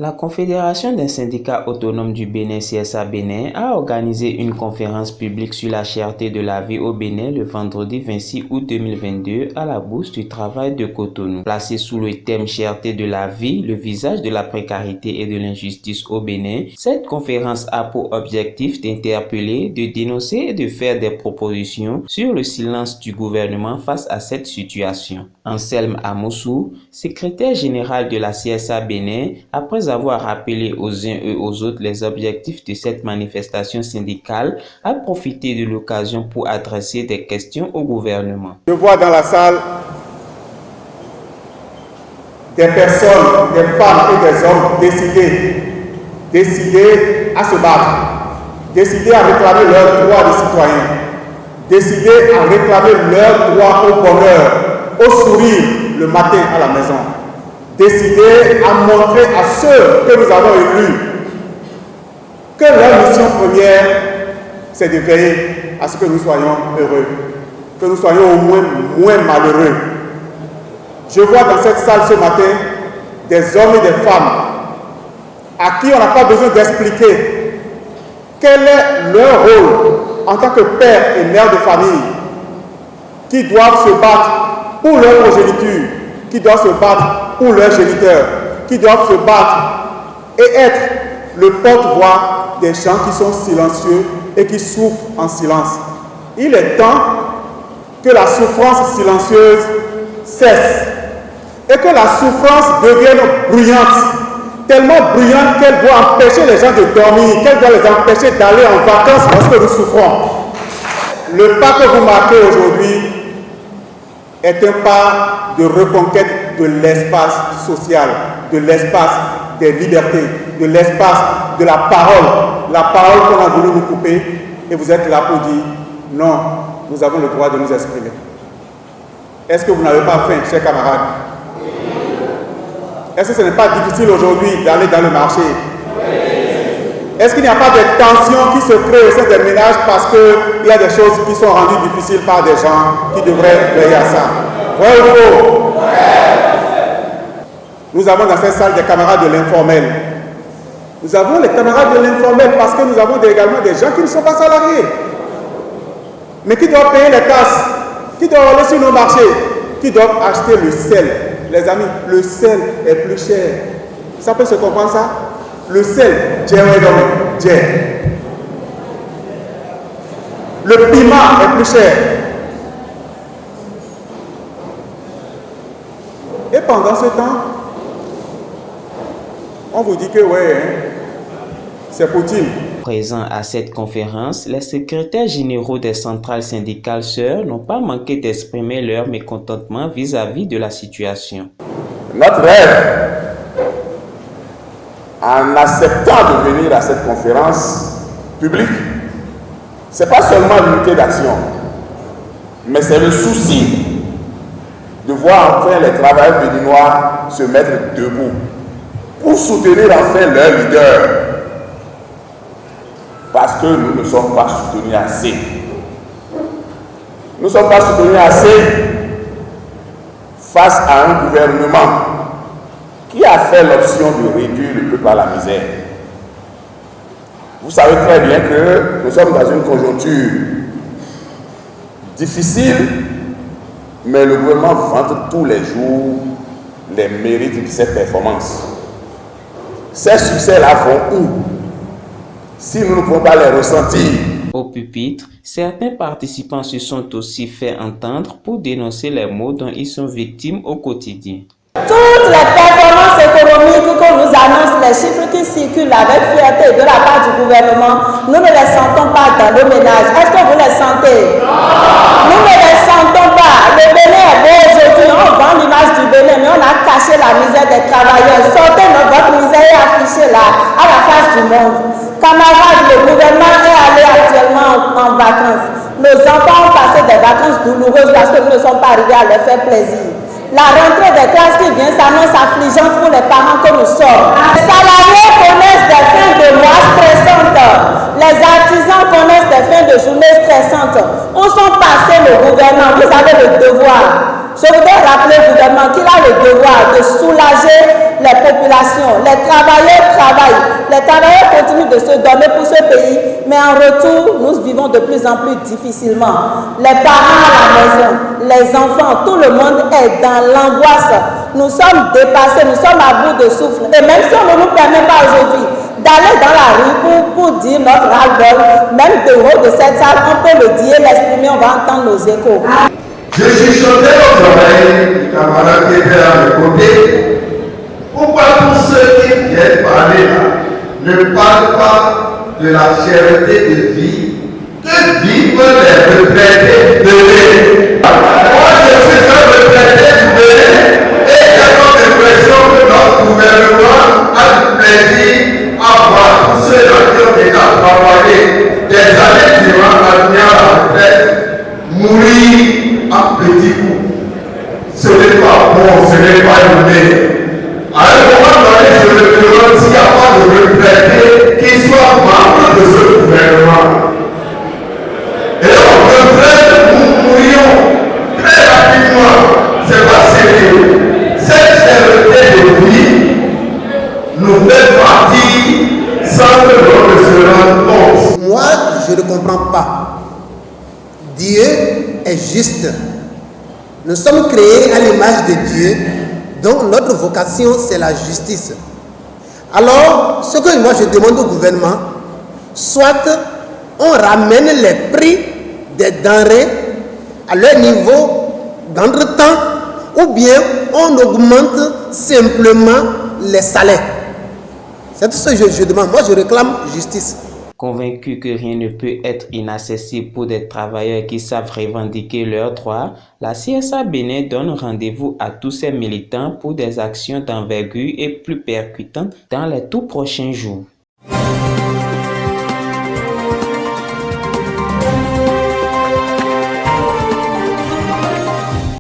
La Confédération des syndicats autonomes du Bénin, CSA Bénin, a organisé une conférence publique sur la cherté de la vie au Bénin le vendredi 26 août 2022 à la Bourse du Travail de Cotonou. Placée sous le thème cherté de la vie, le visage de la précarité et de l'injustice au Bénin, cette conférence a pour objectif d'interpeller, de dénoncer et de faire des propositions sur le silence du gouvernement face à cette situation. Anselme Amoussou, secrétaire général de la CSA Bénin, après avoir rappelé aux uns et aux autres les objectifs de cette manifestation syndicale, a profité de l'occasion pour adresser des questions au gouvernement. Je vois dans la salle des personnes, des femmes et des hommes décidés à se battre, décidés à réclamer leurs droits de citoyens, décidés à réclamer leurs droits au bonheur, au sourire le matin à la maison, décidés à montrer à ceux que nous avons élus que leur mission première, c'est de veiller à ce que nous soyons heureux, que nous soyons au moins malheureux. Je vois dans cette salle ce matin des hommes et des femmes à qui on n'a pas besoin d'expliquer quel est leur rôle en tant que père et mère de famille, qui doivent se battre pour leur progéniture, qui doivent se battre pour leurs géniteurs, qui doivent se battre et être le porte-voix des gens qui sont silencieux et qui souffrent en silence. Il est temps que la souffrance silencieuse cesse et que la souffrance devienne bruyante, tellement bruyante qu'elle doit empêcher les gens de dormir, qu'elle doit les empêcher d'aller en vacances lorsque nous souffrons. Le pas que vous marquez aujourd'hui est un pas de reconquête de l'espace social, de l'espace des libertés, de l'espace de la parole qu'on a voulu nous couper, et vous êtes là pour dire non, nous avons le droit de nous exprimer. Est-ce que vous n'avez pas faim, chers camarades? Est-ce que ce n'est pas difficile aujourd'hui d'aller dans le marché? Est-ce qu'il n'y a pas de tensions qui se créent au sein des ménages parce qu'il y a des choses qui sont rendues difficiles par des gens qui devraient veiller à ça? Ouais ou faux? Nous avons dans cette salle des camarades de l'informel. Nous avons les camarades de l'informel parce que nous avons également des gens qui ne sont pas salariés, mais qui doivent payer les tasses, qui doivent aller sur nos marchés, qui doivent acheter le sel. Les amis, le sel est plus cher. Ça peut se comprendre ça? Le sel, le piment est plus cher. Et pendant ce temps, on vous dit que c'est Poutine. Présents à cette conférence, les secrétaires généraux des centrales syndicales sœurs n'ont pas manqué d'exprimer leur mécontentement vis-à-vis de la situation. Notre rêve, en acceptant de venir à cette conférence publique, ce n'est pas seulement l'unité d'action, mais c'est le souci de voir enfin les travailleurs béninois se mettre debout pour soutenir enfin leur leader. Parce que nous ne sommes pas soutenus assez. Nous ne sommes pas soutenus assez face à un gouvernement qui a fait l'option de réduire le peuple à la misère. Vous savez très bien que nous sommes dans une conjoncture difficile, mais le gouvernement vante tous les jours les mérites de cette performance. Ces succès-là vont où si nous ne pouvons pas les ressentir? Au pupitre, certains participants se sont aussi fait entendre pour dénoncer les maux dont ils sont victimes au quotidien. Toutes les performances économiques qu'on nous annonce, les chiffres qui circulent avec fierté de la part du gouvernement, nous ne les sentons pas dans nos ménages. Est-ce que vous les sentez? Non. Nous ne les sentons pas. Le Bénin est beau aujourd'hui, on vend l'image du Bénin, mais on a caché la misère des travailleurs. Sortez votre misère et affichez là, à la face du monde. Camarades, le gouvernement est allé actuellement en vacances. Nos enfants ont passé des vacances douloureuses parce que nous ne sommes pas arrivés à leur faire plaisir. La rentrée des classes qui vient s'annonce affligeante pour les parents que nous sommes. Les salariés connaissent des fins de mois stressantes. Les artisans connaissent des fins de journée stressantes. Où sont passés le gouvernement? Vous avez le devoir Je voudrais rappeler au gouvernement qu'il a le devoir de soulager les populations. Les travailleurs travaillent, les travailleurs continuent de se donner pour ce pays, mais en retour, nous vivons de plus en plus difficilement. Les parents à la maison, les enfants, tout le monde est dans l'angoisse. Nous sommes dépassés, nous sommes à bout de souffle. Et même si on ne nous permet pas aujourd'hui d'aller dans la rue pour dire notre ras-le-bol, même de haut de cette salle, on peut le dire, l'exprimer, on va entendre nos échos. Je suis chanté aux oreilles du camarade qui était à mes côtés. Pourquoi tous ceux qui viennent parler là ne parlent pas de la cherté de vie que vivent les retraités de l'État? Moi, je suis un retraité de l'État et j'ai l'impression que notre gouvernement a du plaisir à voir tous ceux-là qui ont déjà travaillé des années durant à venir à la retraite mourir à petits coups. Ce n'est pas bon, ce n'est pas inné. À un moment donné, je me demande s'il n'y a pas de retraités qui soient membres de ce gouvernement. Et on retraite, nous mourions très rapidement. C'est pas sérieux. Cette cherté de vie nous fait partir sans que l'on ne se rende compte. Moi, je ne comprends pas. Dieu est juste. Nous sommes créés à l'image de Dieu, donc notre vocation c'est la justice. Alors, ce que moi je demande au gouvernement, soit on ramène les prix des denrées à leur niveau d'entretemps, ou bien on augmente simplement les salaires. C'est tout ce que je demande. Moi je réclame justice. Convaincu que rien ne peut être inaccessible pour des travailleurs qui savent revendiquer leurs droits, la CSA Bénin donne rendez-vous à tous ses militants pour des actions d'envergure et plus percutantes dans les tout prochains jours.